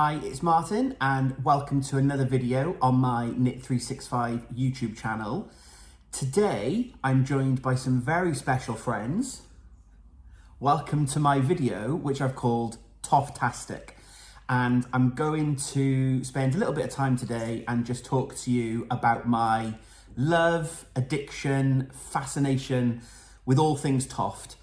Hi, it's Martin and welcome to another video on my Knit365 YouTube channel. Today, I'm joined by some very special friends. Welcome to my video, which I've called Toft-tastic. And I'm going to spend a little bit of time today and just talk to you about my love, addiction, fascination with all things Toft.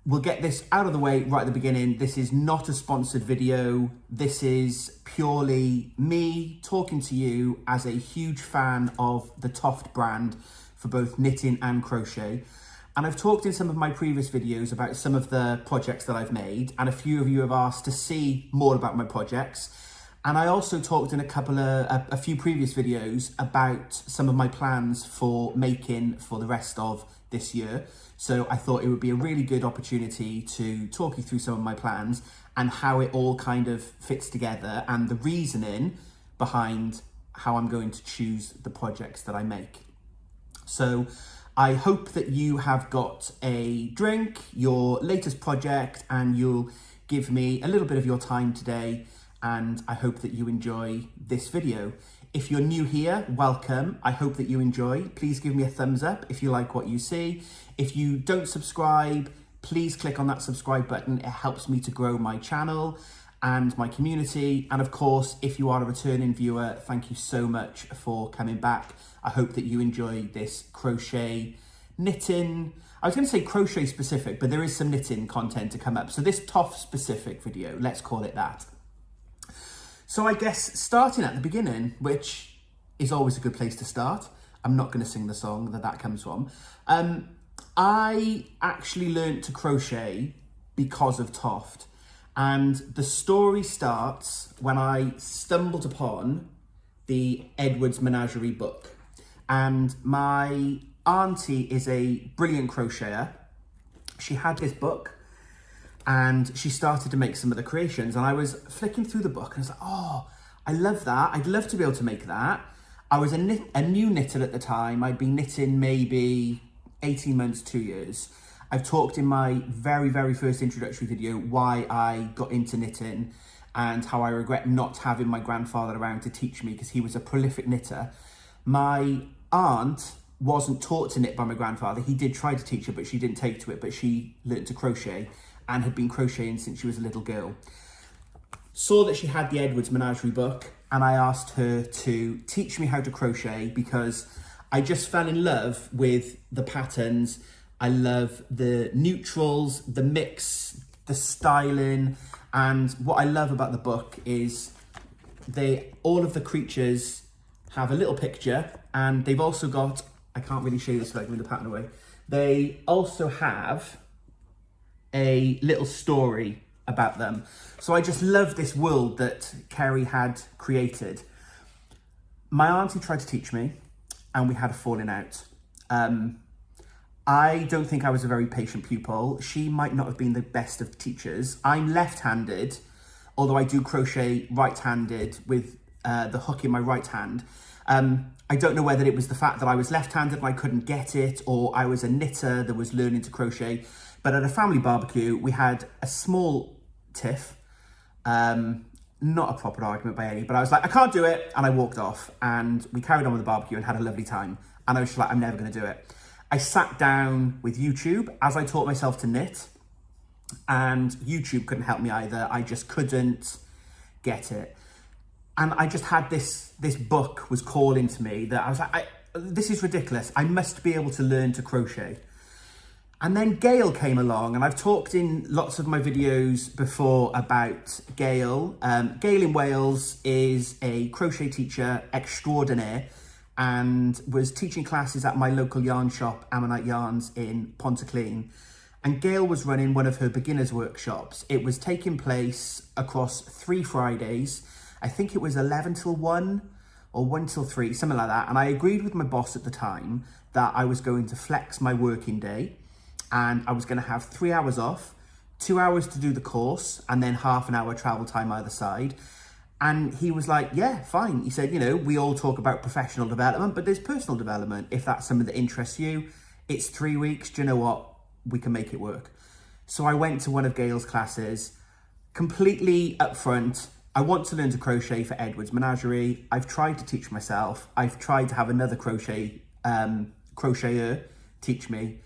We'll get this out of the way right at the beginning. This is not a sponsored video. This is purely me talking to you as a huge fan of the Toft brand for both knitting and crochet. And I've talked in some of my previous videos about some of the projects that I've made, and a few of you have asked to see more about my projects. And I also talked in a few previous videos about some of my plans for making for the rest of this year. So I thought it would be a really good opportunity to talk you through some of my plans and how it all kind of fits together and the reasoning behind how I'm going to choose the projects that I make. So I hope that you have got a drink, your latest project, and you'll give me a little bit of your time today. And I hope that you enjoy this video. If you're new here, welcome. I hope that you enjoy. Please give me a thumbs up if you like what you see. If you don't subscribe, please click on that subscribe button. It helps me to grow my channel and my community. And of course, if you are a returning viewer, thank you so much for coming back. I hope that you enjoy this crochet, knitting. I was going to say crochet specific, but there is some knitting content to come up. So this Toft specific video, let's call it that. So I guess starting at the beginning, which is always a good place to start. I'm not going to sing the song that comes from. I actually learned to crochet because of Toft. And the story starts when I stumbled upon the Edward's Menagerie book. And my auntie is a brilliant crocheter. She had this book and she started to make some of the creations, and I was flicking through the book and I was like, oh, I love that. I'd love to be able to make that. I was a new knitter at the time. I'd been knitting maybe 18 months, 2 years. I've talked in my very, very first introductory video why I got into knitting and how I regret not having my grandfather around to teach me because he was a prolific knitter. My aunt wasn't taught to knit by my grandfather. He did try to teach her, but she didn't take to it, but she learned to crochet and had been crocheting since she was a little girl. Saw that she had the Edward's Menagerie book, and I asked her to teach me how to crochet because I just fell in love with the patterns. I love the neutrals, the mix, the styling, and what I love about the book is all of the creatures have a little picture, and they've also got, I can't really show you this without giving the pattern away, they also have a little story about them. So I just love this world that Kerry had created. My auntie tried to teach me and we had a falling out. I don't think I was a very patient pupil. She might not have been the best of teachers. I'm left-handed, although I do crochet right-handed with the hook in my right hand. I don't know whether it was the fact that I was left-handed and I couldn't get it, or I was a knitter that was learning to crochet. But at a family barbecue, we had a small tiff, not a proper argument by any, but I was like, I can't do it. And I walked off and we carried on with the barbecue and had a lovely time. And I was just like, I'm never going to do it. I sat down with YouTube as I taught myself to knit, and YouTube couldn't help me either. I just couldn't get it. And I just had this book was calling to me that I was like, this is ridiculous. I must be able to learn to crochet. And then Gail came along, and I've talked in lots of my videos before about Gail. Gail in Wales is a crochet teacher extraordinaire and was teaching classes at my local yarn shop, Ammonite Yarns in Pontyclun. And Gail was running one of her beginners workshops. It was taking place across 3 Fridays. I think it was 11 till 1 or 1 till 3, something like that. And I agreed with my boss at the time that I was going to flex my working day. And I was going to have 3 hours off, 2 hours to do the course, and then half an hour travel time either side. And he was like, yeah, fine. He said, you know, we all talk about professional development, but there's personal development. If that's something that interests you, it's 3 weeks. Do you know what? We can make it work. So I went to one of Gail's classes, completely upfront, I want to learn to crochet for Edward's Menagerie. I've tried to teach myself. I've tried to have another crocheter teach me.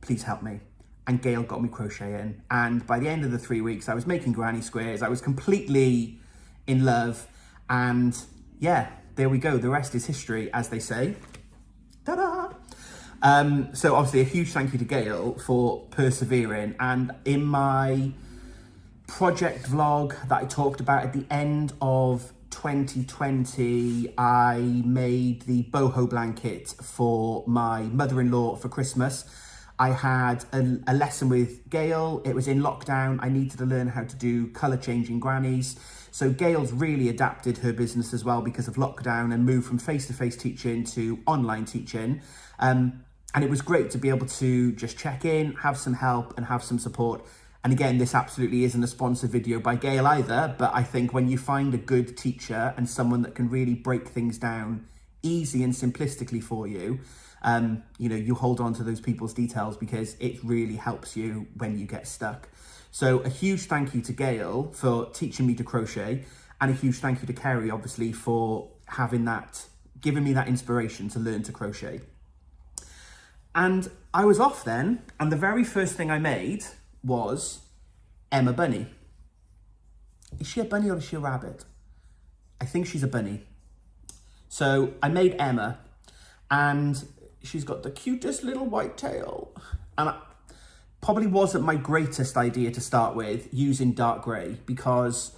Please help me. And Gail got me crocheting. And by the end of the 3 weeks, I was making granny squares. I was completely in love. And yeah, there we go. The rest is history, as they say. Ta-da! So obviously a huge thank you to Gail for persevering. And in my project vlog that I talked about at the end of 2020, I made the Boho Blanket for my mother-in-law for Christmas. I had a lesson with Gail. It was in lockdown. I needed to learn how to do colour changing grannies. So Gail's really adapted her business as well because of lockdown and moved from face-to-face teaching to online teaching. And it was great to be able to just check in, have some help and have some support. And again, this absolutely isn't a sponsored video by Gail either, but I think when you find a good teacher and someone that can really break things down easy and simplistically for you, you know, you hold on to those people's details because it really helps you when you get stuck. So a huge thank you to Gail for teaching me to crochet, and a huge thank you to Kerry, obviously, for giving me that inspiration to learn to crochet. And I was off then, and the very first thing I made was Emma Bunny. Is she a bunny or is she a rabbit? I think she's a bunny. So I made Emma, and she's got the cutest little white tail. And it probably wasn't my greatest idea to start with using dark grey, because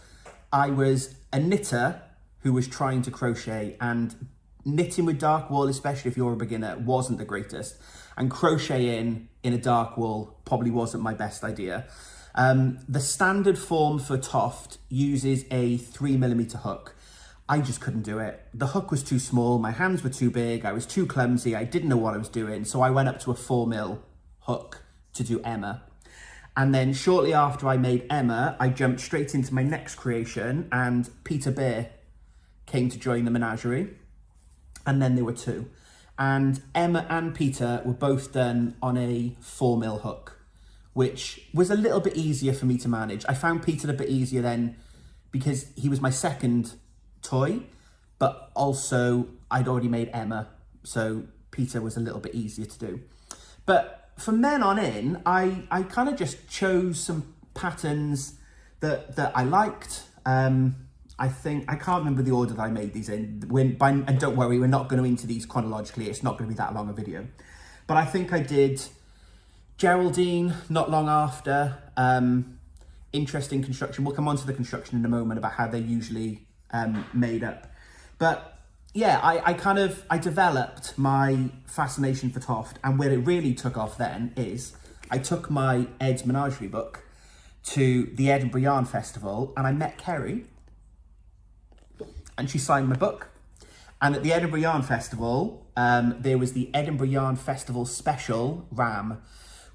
I was a knitter who was trying to crochet, and knitting with dark wool, especially if you're a beginner, wasn't the greatest. And crocheting in a dark wool probably wasn't my best idea. The standard form for Toft uses a 3mm hook. I just couldn't do it. The hook was too small, my hands were too big, I was too clumsy, I didn't know what I was doing, so I went up to a 4mm hook to do Emma. And then shortly after I made Emma, I jumped straight into my next creation, and Peter Bear came to join the Menagerie. And then there were two. And Emma and Peter were both done on a 4mm hook, which was a little bit easier for me to manage. I found Peter a bit easier then because he was my second toy, but also I'd already made Emma, so Peter was a little bit easier to do. But from then on in, I kind of just chose some patterns that I liked. I can't remember the order that I made these in. And don't worry, we're not going to into these chronologically. It's not going to be that long a video. But I think I did Geraldine not long after. Interesting construction. We'll come on to the construction in a moment about how they're usually made up. But yeah, I developed my fascination for Toft, and where it really took off then is I took my Ed's Menagerie book to the Edinburgh Yarn Festival, and I met Kerry, and she signed my book. And at the Edinburgh Yarn Festival, there was the Edinburgh Yarn Festival Special Ram,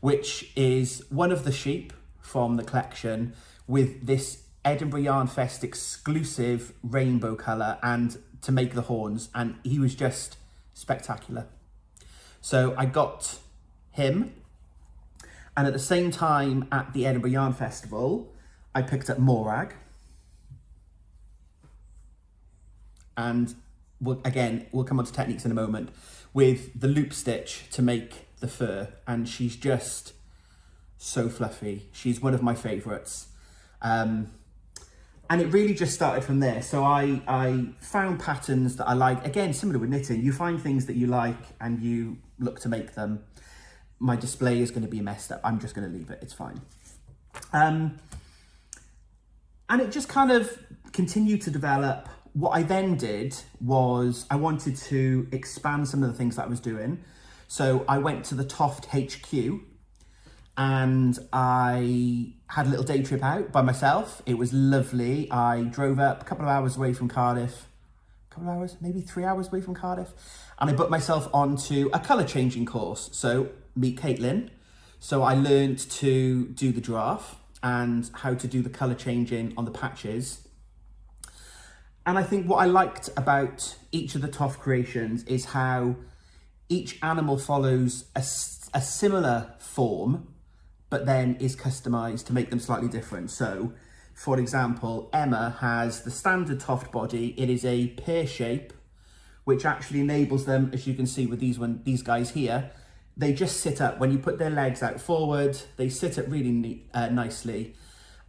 which is one of the sheep from the collection with this Edinburgh Yarn Fest exclusive rainbow colour and to make the horns, and he was just spectacular. So I got him, and at the same time at the Edinburgh Yarn Festival, I picked up Morag. And we'll come on to techniques in a moment, with the loop stitch to make the fur. And she's just so fluffy. She's one of my favourites. And it really just started from there. So I found patterns that I like. Again, similar with knitting, you find things that you like and you look to make them. My display is going to be messed up. I'm just going to leave it. It's fine. And it just kind of continued to develop. What I then did was I wanted to expand some of the things that I was doing. So I went to the Toft HQ and I had a little day trip out by myself. It was lovely. I drove up a couple of hours away from Cardiff, maybe 3 hours away from Cardiff. And I booked myself onto a colour changing course. So meet Caitlin. So I learned to do the giraffe and how to do the colour changing on the patches. And I think what I liked about each of the Toft creations is how each animal follows a similar form, but then is customized to make them slightly different. So for example, Emma has the standard Toft body. It is a pear shape, which actually enables them, as you can see with these guys here, they just sit up. When you put their legs out forward, they sit up really nicely.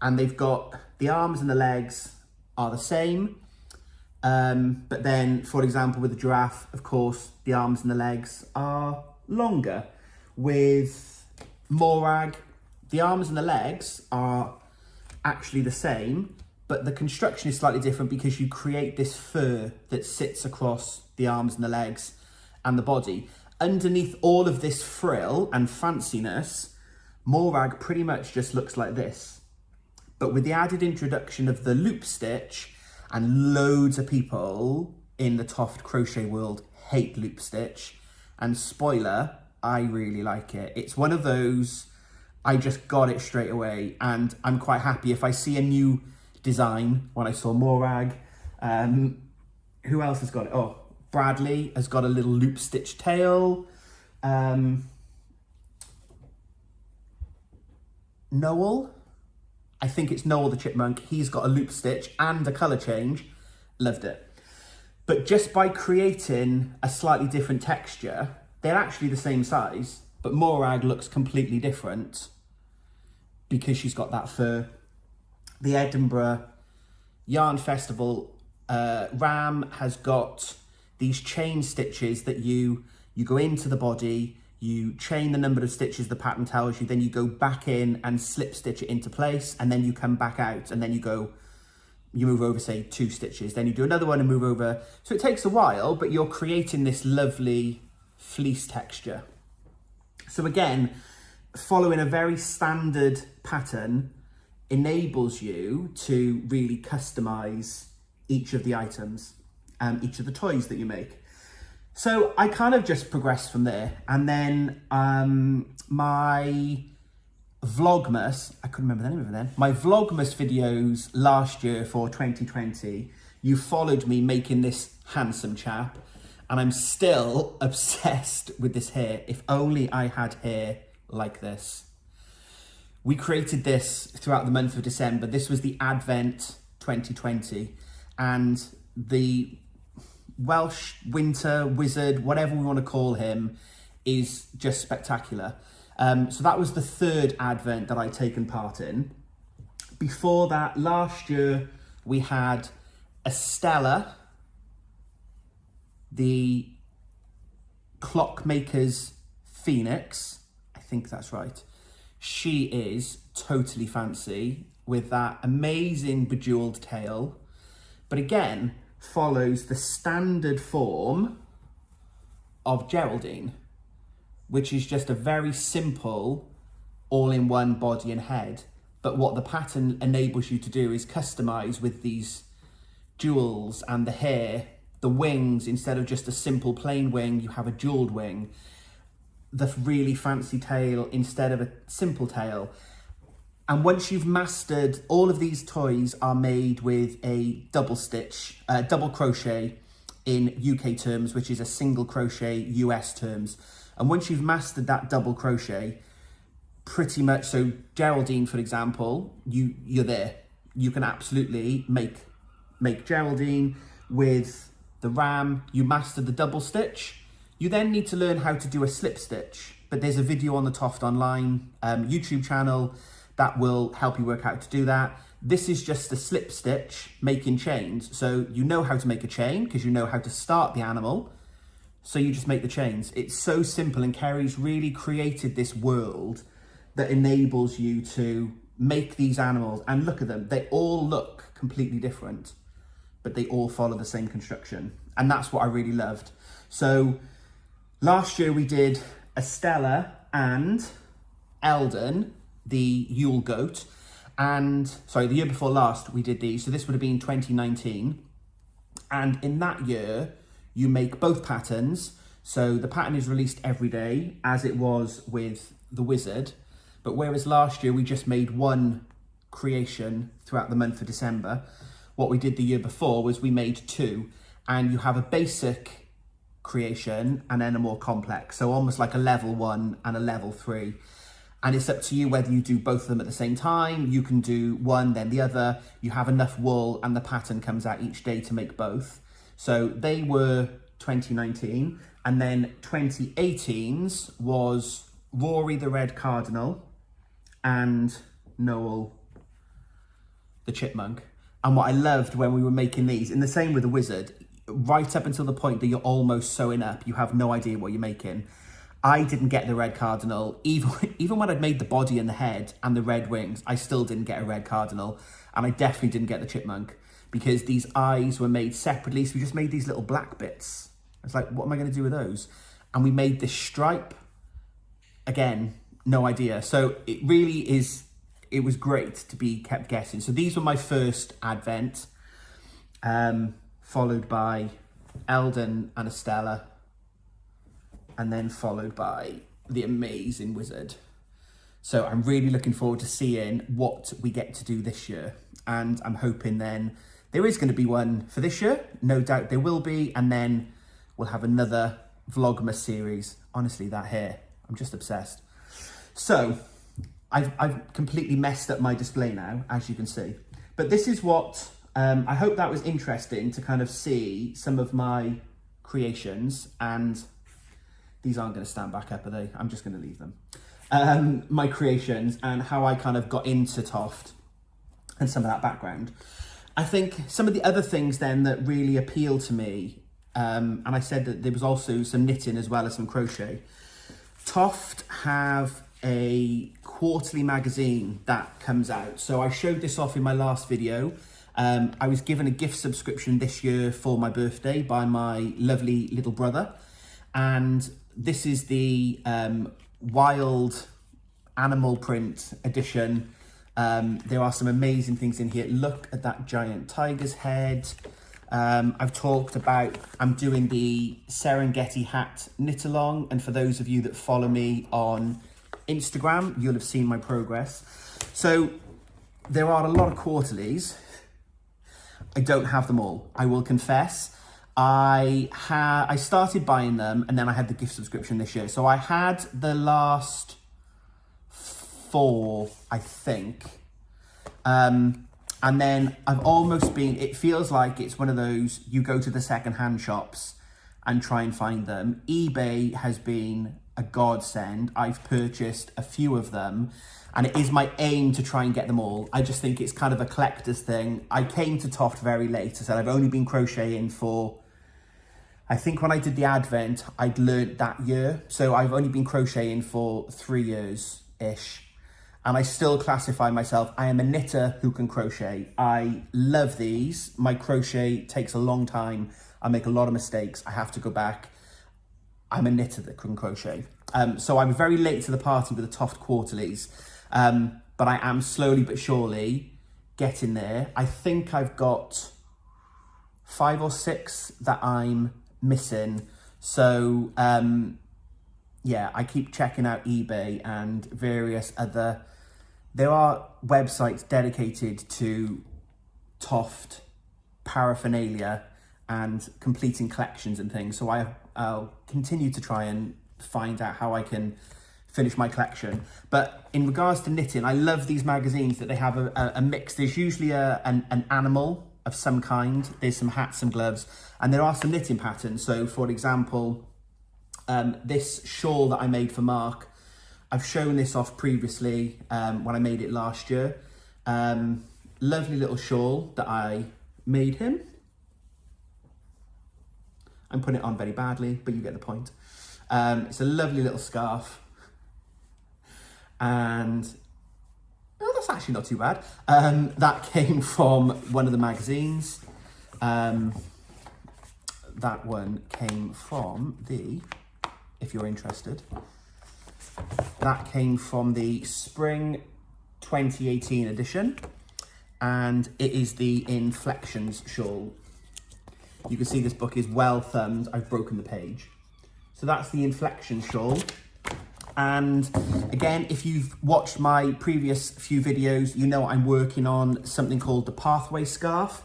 And they've got the arms and the legs are the same. But then, for example, with the giraffe, of course, the arms and the legs are longer. With Morag, the arms and the legs are actually the same, but the construction is slightly different because you create this fur that sits across the arms and the legs and the body. Underneath all of this frill and fanciness, Morag pretty much just looks like this. But with the added introduction of the loop stitch, and loads of people in the Toft crochet world hate loop stitch, and spoiler, I really like it. It's one of those, I just got it straight away, and I'm quite happy if I see a new design. When I saw Morag, who else has got it? Oh, Bradley has got a little loop stitch tail. Noel, I think it's Noel the chipmunk. He's got a loop stitch and a colour change. Loved it. But just by creating a slightly different texture, they're actually the same size, but Morag looks completely different because she's got that fur. The Edinburgh Yarn Festival Ram has got these chain stitches that you go into the body, you chain the number of stitches the pattern tells you, then you go back in and slip stitch it into place, and then you come back out, and then you move over, say, 2 stitches, then you do another one and move over. So it takes a while, but you're creating this lovely fleece texture. So again, following a very standard pattern enables you to really customize each of the items, each of the toys that you make. So I kind of just progressed from there. And then my Vlogmas, I couldn't remember the name of it then, my Vlogmas videos last year for 2020, you followed me making this handsome chap, and I'm still obsessed with this hair. If only I had hair like this. We created this throughout the month of December. This was the Advent 2020, and the Welsh winter wizard, whatever we want to call him, is just spectacular. So that was the 3rd Advent that I'd taken part in. Before that, last year, we had Estella, the clockmaker's phoenix. I think that's right. She is totally fancy with that amazing bejeweled tail, but again, follows the standard form of Geraldine, which is just a very simple all-in-one body and head. But what the pattern enables you to do is customize with these jewels and the hair, the wings. Instead of just a simple plain wing, you have a jeweled wing. The really fancy tail instead of a simple tail. And once you've mastered, all of these toys are made with a double crochet in UK terms, which is a single crochet US terms. And once you've mastered that double crochet, pretty much, so Geraldine, for example, you're there. You can absolutely make Geraldine. With the Ram, you mastered the double stitch. You then need to learn how to do a slip stitch, but there's a video on the Toft Online YouTube channel that will help you work out how to do that. This is just a slip stitch making chains. So you know how to make a chain because you know how to start the animal. So you just make the chains. It's so simple, and Kerry's really created this world that enables you to make these animals, and look at them. They all look completely different, but they all follow the same construction. And that's what I really loved. So last year we did Estella and Eldon, the Yule goat. And sorry, the year before last we did these. So this would have been 2019. And in that year, you make both patterns. So the pattern is released every day, as it was with the wizard. But whereas last year we just made one creation throughout the month of December, what we did the year before was we made 2. And you have a basic creation and then a more complex. So almost like a level 1 and a level 3. And it's up to you whether you do both of them at the same time. You can do one, then the other. You have enough wool and the pattern comes out each day to make both. So they were 2019. And then 2018's was Rory the Red Cardinal and Noel the Chipmunk. And what I loved when we were making these, and the same with the Wizard, right up until the point that you're almost sewing up, you have no idea what you're making. I didn't get the red cardinal, even when I'd made the body and the head and the red wings, I still didn't get a red cardinal. And I definitely didn't get the chipmunk because these eyes were made separately. So we just made these little black bits. I was like, what am I going to do with those? And we made this stripe. Again, no idea. So it really is, it was great to be kept guessing. So these were my first advent, followed by Eldon and Estella, and then followed by the amazing Wizard. So I'm really looking forward to seeing what we get to do this year. And I'm hoping then there is going to be one for this year. No doubt there will be. And then we'll have another Vlogmas series. Honestly, that hair, I'm just obsessed. So I've completely messed up my display now, as you can see. But this is what, I hope that was interesting to kind of see some of my creations. And these aren't going to stand back up, are they? I'm just going to leave them. My creations and how I kind of got into Toft and some of that background. I think some of the other things then that really appeal to me, and I said that there was also some knitting as well as some crochet. Toft have a quarterly magazine that comes out. So I showed this off in my last video. I was given a gift subscription this year for my birthday by my lovely little brother. And this is the wild animal print edition. There are some amazing things in here. Look at that giant tiger's head. I've talked about, I'm doing the Serengeti Hat knit along. And for those of you that follow me on Instagram, you'll have seen my progress. So there are a lot of quarterlies. I don't have them all, I will confess. I started buying them and then I had the gift subscription this year. So I had the last 4, I think. And then I've almost been, it feels like it's one of those, you go to the secondhand shops and try and find them. eBay has been a godsend. I've purchased a few of them and it is my aim to try and get them all. I just think it's kind of a collector's thing. I came to Toft very late. I said I've only been crocheting for, I think when I did the Advent, I'd learnt that year. So I've only been crocheting for 3 years-ish. And I still classify myself, I am a knitter who can crochet. I love these. My crochet takes a long time. I make a lot of mistakes. I have to go back. I'm a knitter that can crochet. So I'm very late to the party with the Toft quarterlies. But I am slowly but surely getting there. I think I've got 5 or 6 that I'm missing. So yeah, I keep checking out eBay and various other, there are websites dedicated to Toft paraphernalia and completing collections and things. So I'll continue to try and find out how I can finish my collection. But in regards to knitting, I love these magazines that they have a mix. There's usually an animal of some kind. There's some hats, some gloves, and there are some knitting patterns. So for example, this shawl that I made for Mark, I've shown this off previously when I made it last year. Lovely little shawl that I made him. I'm putting it on very badly, but you get the point. It's a lovely little scarf. And, oh, that's actually not too bad. That came from one of the magazines. That one came from the, if you're interested, that came from the Spring 2018 edition. And it is the Inflections shawl. You can see this book is well thumbed. I've broken the page. So that's the Inflection shawl. And again, if you've watched my previous few videos, you know I'm working on something called the Pathway scarf.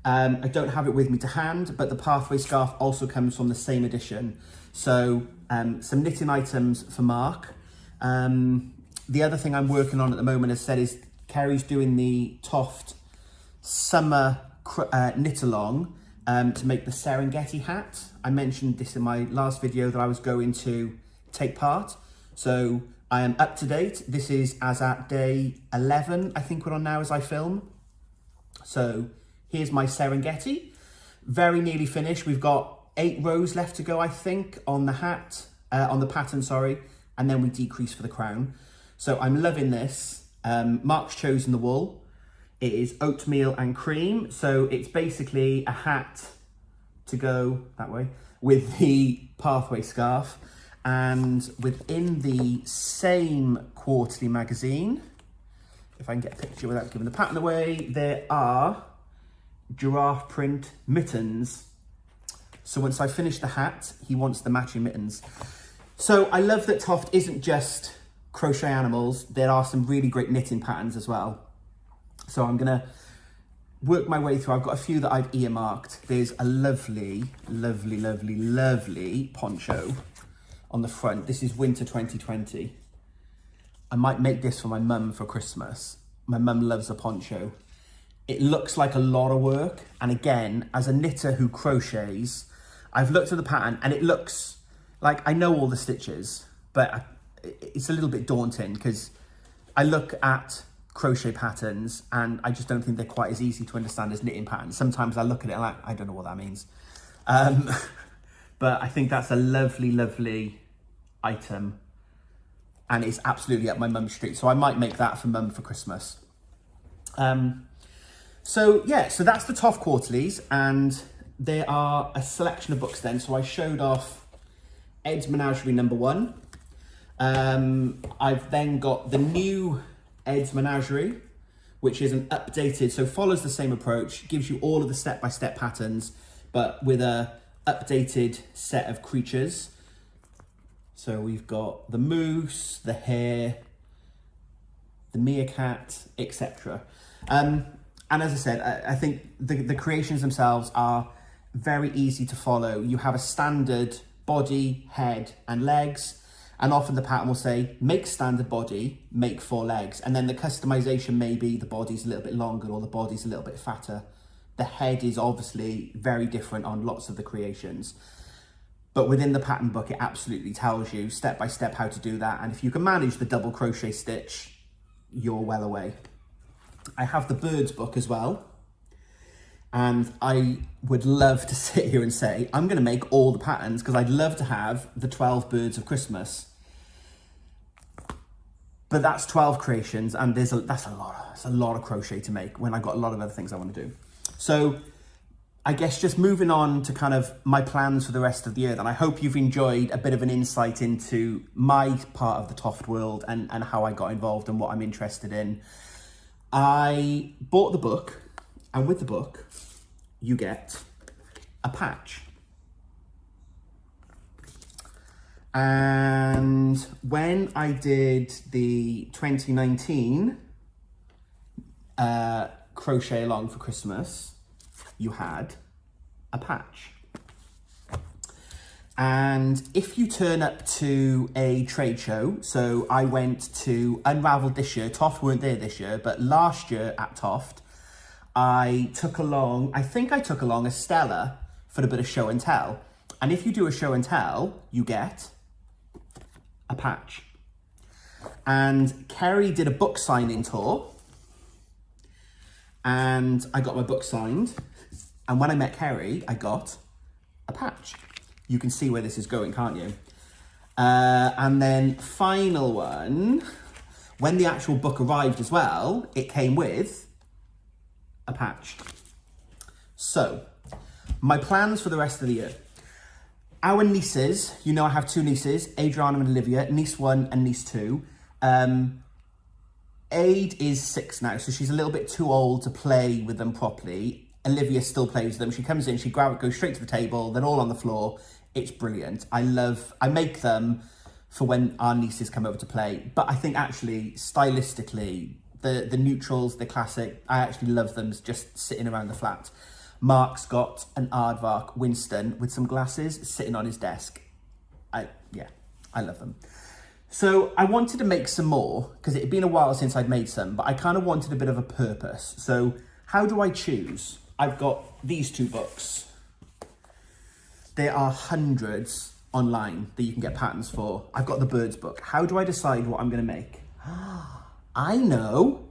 I don't have it with me to hand, but the Pathway scarf also comes from the same edition. So some knitting items for Mark. the other thing I'm working on at the moment, as I said, is Kerry's doing the Toft summer knit along to make the Serengeti hat. I mentioned this in my last video that I was going to take part. So I am up to date. This is as at day 11, I think we're on now as I film. So here's my Serengeti. Very nearly finished. We've got 8 rows left to go, I think, on the hat, on the pattern, sorry. And then we decrease for the crown. So I'm loving this. Mark's chosen the wool. It is oatmeal and cream. So it's basically a hat to go that way with the pathway scarf. And within the same quarterly magazine, if I can get a picture without giving the pattern away, there are giraffe print mittens. So once I finish the hat, he wants the matching mittens. So I love that Toft isn't just crochet animals. There are some really great knitting patterns as well. So I'm gonna work my way through. I've got a few that I've earmarked. There's a lovely, lovely, lovely, lovely poncho on the front. This is winter 2020. I might make this for my mum for Christmas. My mum loves a poncho. It looks like a lot of work. And again, as a knitter who crochets, I've looked at the pattern and it looks like I know all the stitches, but it's a little bit daunting because I look at crochet patterns and I just don't think they're quite as easy to understand as knitting patterns. Sometimes I look at it and I don't know what that means. But I think that's a lovely, lovely item. And it's absolutely up my mum's street. So I might make that for mum for Christmas. So yeah, so that's the Toft quarterlies. And there are a selection of books then. So I showed off Ed's Menagerie #1. I've then got the new Ed's Menagerie, which is an updated, so follows the same approach, gives you all of the step-by-step patterns, but with a updated set of creatures. So we've got the moose, the hare, the meerkat, etc. And as I said, I think the creations themselves are very easy to follow. You have a standard body, head, and legs. And often the pattern will say, make standard body, make 4 legs. And then the customization may be the body's a little bit longer or the body's a little bit fatter. The head is obviously very different on lots of the creations. But within the pattern book, it absolutely tells you step by step how to do that. And if you can manage the double crochet stitch, you're well away. I have the birds book as well. And I would love to sit here and say, I'm going to make all the patterns because I'd love to have the 12 birds of Christmas. But that's 12 creations and that's a lot of crochet to make when I've got a lot of other things I want to do. So I guess just moving on to kind of my plans for the rest of the year, and I hope you've enjoyed a bit of an insight into my part of the Toft world and how I got involved and what I'm interested in. I bought the book, and with the book, you get a patch. And when I did the 2019 crochet along for Christmas, you had a patch. And if you turn up to a trade show, so I went to Unraveled this year, Toft weren't there this year, but last year at Toft, I think I took along a Stella for a bit of show and tell. And if you do a show and tell, you get a patch. And Kerry did a book signing tour and I got my book signed. And when I met Kerry, I got a patch. You can see where this is going, can't you? And then final one, when the actual book arrived as well, it came with a patch. So, my plans for the rest of the year. Our nieces, you know I have 2 nieces, Adriana and Olivia, niece 1 and niece 2. Ade is 6 now, so she's a little bit too old to play with them properly. Olivia still plays with them. She comes in, goes straight to the table, they're all on the floor. It's brilliant. I make them for when our nieces come over to play. But I think actually, stylistically, the neutrals, the classic, I actually love them just sitting around the flat. Mark's got an Aardvark Winston with some glasses sitting on his desk. I love them. So I wanted to make some more because it had been a while since I'd made some, but I kind of wanted a bit of a purpose. So how do I choose? I've got these two books. There are hundreds online that you can get patterns for. I've got the birds book. How do I decide what I'm going to make? I know.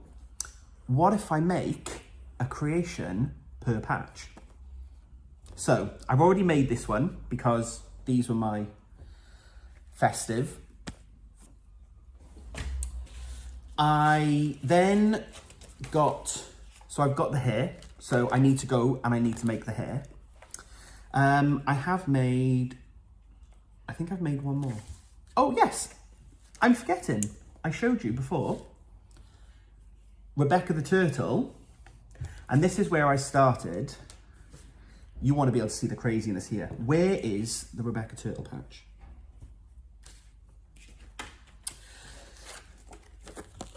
What if I make a creation per patch? So I've already made this one because these were my festive. I then got, so I've got the hair. So I need to go and I need to make the hair. I have made, I think I've made one more. Oh yes, I'm forgetting. I showed you before. Rebecca the Turtle. And this is where I started. You want to be able to see the craziness here. Where is the Rebecca Turtle patch?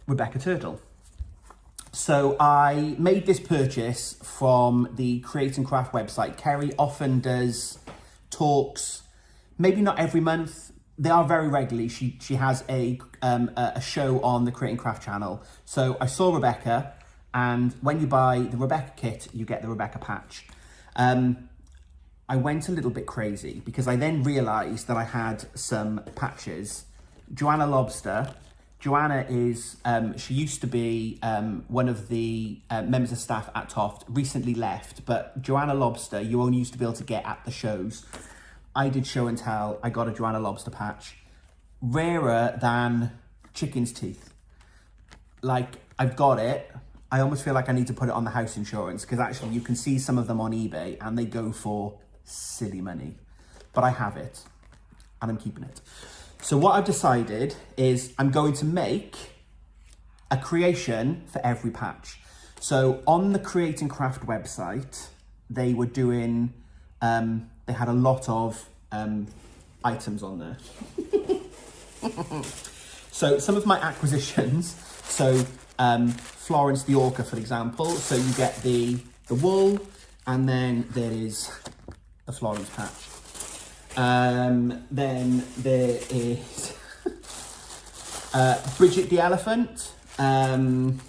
Rebecca Turtle. So I made this purchase from the Create and Craft website. Kerry often does talks, maybe not every month. They are very regularly. She has a show on the Create and Craft channel. So I saw Rebecca, and when you buy the Rebecca kit, you get the Rebecca patch. I went a little bit crazy because I then realised that I had some patches. Joanna Lobster. Joanna is, she used to be one of the members of staff at Toft, recently left, but Joanna Lobster, you only used to be able to get at the shows. I did show and tell, I got a Joanna Lobster patch. Rarer than chicken's teeth. Like, I've got it. I almost feel like I need to put it on the house insurance because actually you can see some of them on eBay and they go for silly money. But I have it and I'm keeping it. So what I've decided is I'm going to make a creation for every patch. So on the Create and Craft website, they were doing, they had a lot of items on there. So some of my acquisitions, so Florence the Orca, for example. So you get the wool, and then there is the Florence patch. Then there is Bridget the elephant, and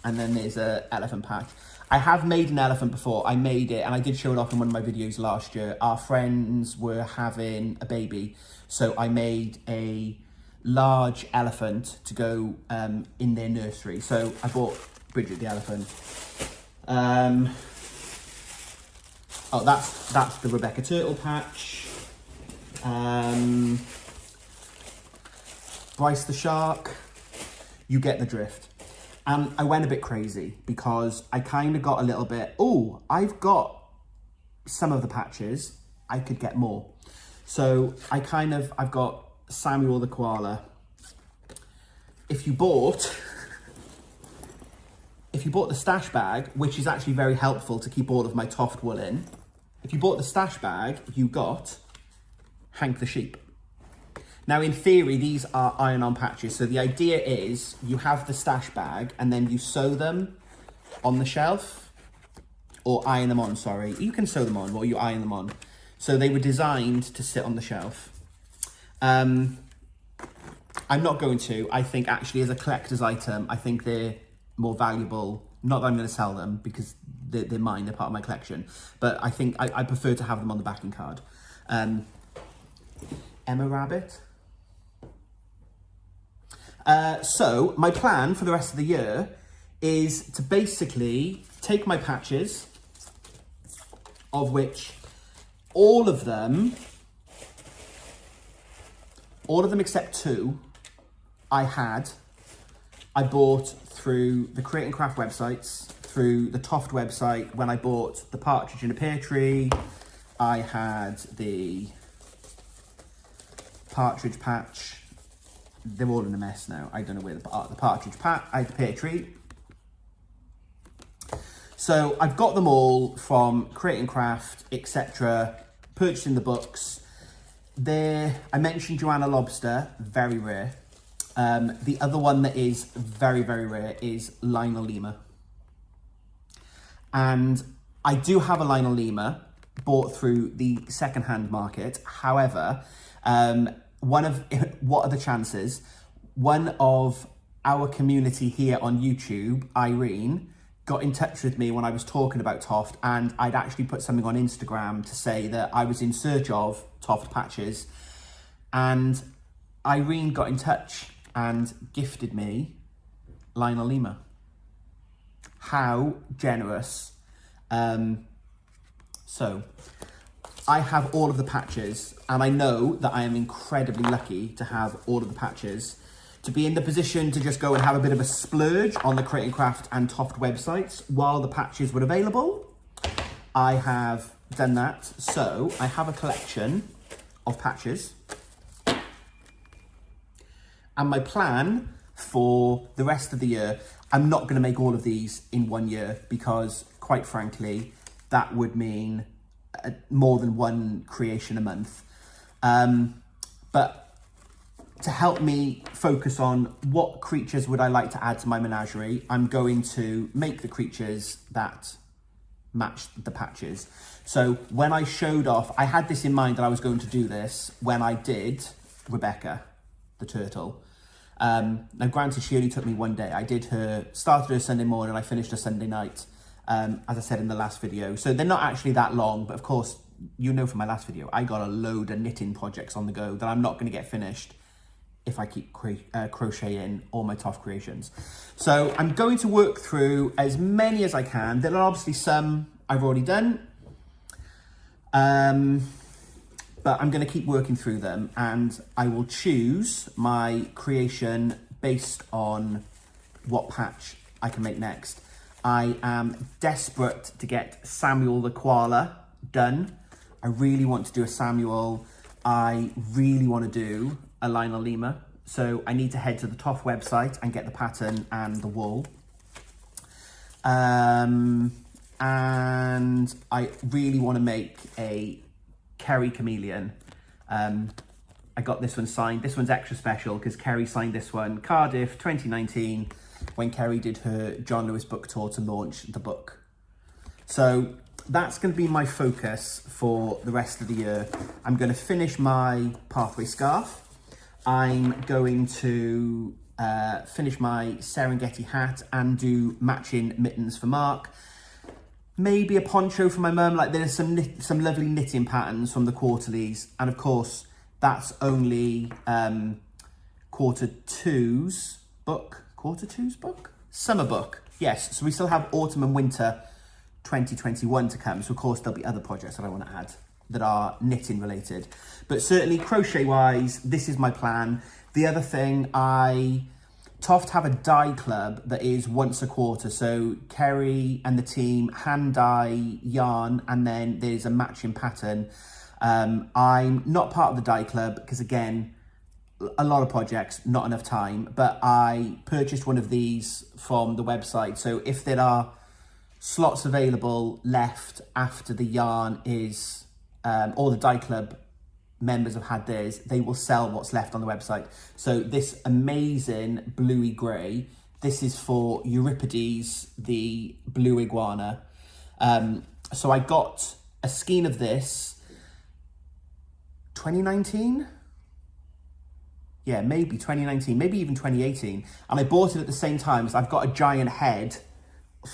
then there's an elephant patch. I have made an elephant before. I made it, and I did show it off in one of my videos last year. Our friends were having a baby, so I made a large elephant to go in their nursery. So I bought Bridget the elephant. Oh, that's the Rebecca Turtle patch. Bryce the shark. You get the drift. And I went a bit crazy because I kind of got a little bit, oh, I've got some of the patches, I could get more. So I've got Samuel the koala. If you bought the stash bag, which is actually very helpful to keep all of my Toft wool in, if you bought the stash bag, you got Hank the sheep. Now, in theory, these are iron-on patches. So the idea is you have the stash bag and then you sew them on the shelf, or iron them on, sorry. You can sew them on or you iron them on. So they were designed to sit on the shelf. I'm not going to. I think actually as a collector's item, I think they're more valuable. Not that I'm going to sell them because they're mine, they're part of my collection. But I think I prefer to have them on the backing card. Emma Rabbit. So my plan for the rest of the year is to basically take my patches, of which all of them except two, I bought through the Create and Craft websites, through the Toft website. When I bought the Partridge in a Pear Tree, I had the Partridge patch. They're all in a mess now. I don't know where the Partridge patch, I had the Pear Tree. So I've got them all from Create and Craft, etc. Purchasing the books. I mentioned Joanna Lobster, very rare. The other one that is very, very rare is Lionel Lemur. And I do have a Lionel Lemur bought through the second-hand market. However, what are the chances? one of our community here on YouTube, Irene, got in touch with me when I was talking about Toft, and I'd actually put something on Instagram to say that I was in search of Toft patches, and Irene got in touch and gifted me Lionel Lima. How generous. So I have all of the patches, and I know that I am incredibly lucky to have all of the patches, to be in the position to just go and have a bit of a splurge on the Create and Craft and Toft websites while the patches were available. I have done that. So I have a collection of patches. And my plan for the rest of the year, I'm not going to make all of these in 1 year because, quite frankly, that would mean more than one creation a month. But to help me focus on what creatures would I like to add to my menagerie, I'm going to make the creatures that match the patches. So when I showed off, I had this in mind that I was going to do this when I did Rebecca, the turtle. Now granted, she only took me 1 day. I started her Sunday morning, I finished her Sunday night, as I said in the last video. So they're not actually that long, but of course, you know from my last video, I got a load of knitting projects on the go that I'm not going to get finished if I keep crocheting all my Toft creations. So I'm going to work through as many as I can. There are obviously some I've already done, but I'm going to keep working through them, and I will choose my creation based on what patch I can make next. I am desperate to get Samuel the koala done. I really want to do a Samuel. I really want to do a Lionel Lima. So I need to head to the Toft website and get the pattern and the wool. And I really want to make a Kerry chameleon. I got this one signed. This one's extra special because Kerry signed this one, Cardiff 2019, when Kerry did her John Lewis book tour to launch the book. So that's going to be my focus for the rest of the year. I'm going to finish my pathway scarf. I'm going to finish my Serengeti hat and do matching mittens for Mark. Maybe a poncho for my mum. Like, there's some lovely knitting patterns from the quarterlies, and of course that's only quarter two's book, summer book. Yes, so we still have autumn and winter 2021 to come. So of course there'll be other projects that I want to add that are knitting related, but certainly crochet wise, this is my plan. The other thing, Toft have a dye club that is once a quarter. So Kerry and the team hand dye yarn, and then there's a matching pattern. I'm not part of the dye club because, again, a lot of projects, not enough time, but I purchased one of these from the website. So if there are slots available left after the yarn is, or the dye club members have had theirs, they will sell what's left on the website. So this amazing bluey grey, this is for Euripides, the blue iguana. So I got a skein of this 2019. Yeah, maybe 2019, maybe even 2018. And I bought it at the same time as I've got a giant head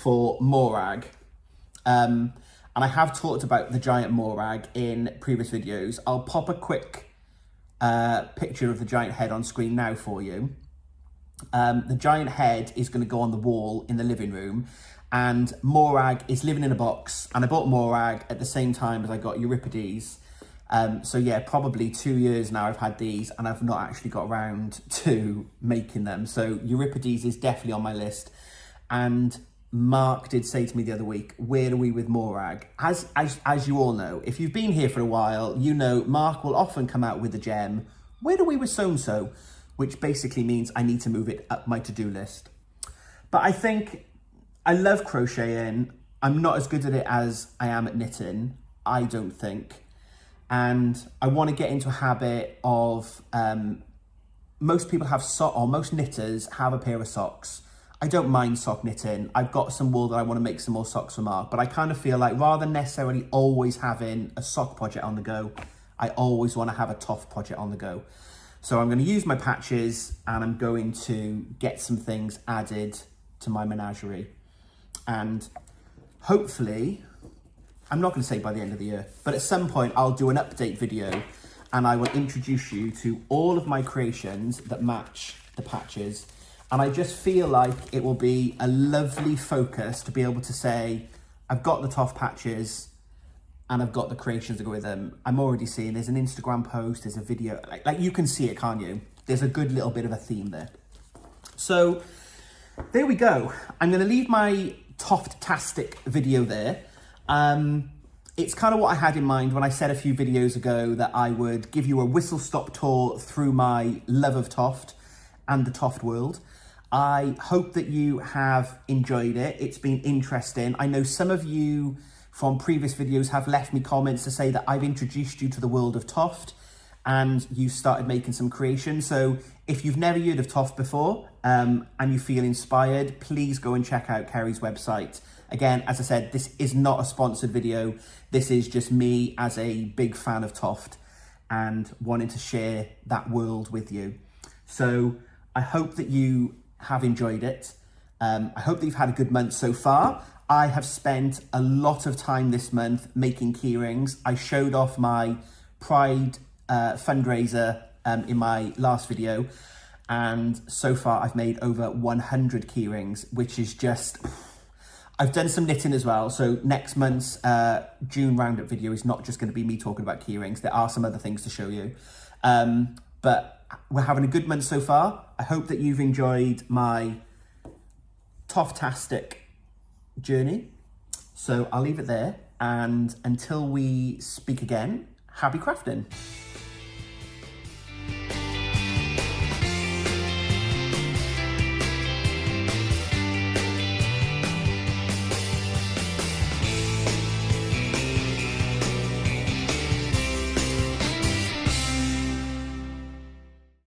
for Morag. And I have talked about the giant Morag in previous videos. I'll pop a quick picture of the giant head on screen now for you. The giant head is going to go on the wall in the living room, and Morag is living in a box, and I bought Morag at the same time as I got Euripides. So yeah, probably 2 years now I've had these, and I've not actually got around to making them. So Euripides is definitely on my list. And Mark did say to me the other week, where are we with Morag? As you all know, if you've been here for a while, you know Mark will often come out with a gem. Where are we with so-and-so? Which basically means I need to move it up my to-do list. But I think I love crocheting. I'm not as good at it as I am at knitting, I don't think. And I want to get into a habit of, most people have most knitters have a pair of socks. I don't mind sock knitting. I've got some wool that I want to make some more socks for Mark, but I kind of feel like rather than necessarily always having a sock project on the go, I always want to have a Toft project on the go. So I'm going to use my patches and I'm going to get some things added to my menagerie. And hopefully, I'm not going to say by the end of the year, but at some point I'll do an update video and I will introduce you to all of my creations that match the patches. And I just feel like it will be a lovely focus to be able to say, I've got the Toft patches and I've got the creations to go with them. I'm already seeing there's an Instagram post, there's a video, like you can see it, can't you? There's a good little bit of a theme there. So there we go. I'm going to leave my Toft-tastic video there. It's kind of what I had in mind when I said a few videos ago that I would give you a whistle-stop tour through my love of Toft and the Toft world. I hope that you have enjoyed it. It's been interesting. I know some of you from previous videos have left me comments to say that I've introduced you to the world of Toft and you started making some creations. So if you've never heard of Toft before and you feel inspired, please go and check out Kerry's website. Again, as I said, this is not a sponsored video. This is just me as a big fan of Toft and wanting to share that world with you. So I hope that you have enjoyed it. I hope that you've had a good month so far. I have spent a lot of time this month making keyrings. I showed off my Pride fundraiser in my last video. And so far I've made over 100 keyrings, which is just... I've done some knitting as well, so next month's June roundup video is not just going to be me talking about keyrings. There are some other things to show you. But we're having a good month so far. I hope that you've enjoyed my Toft-tastic journey. So I'll leave it there, and until we speak again, happy crafting.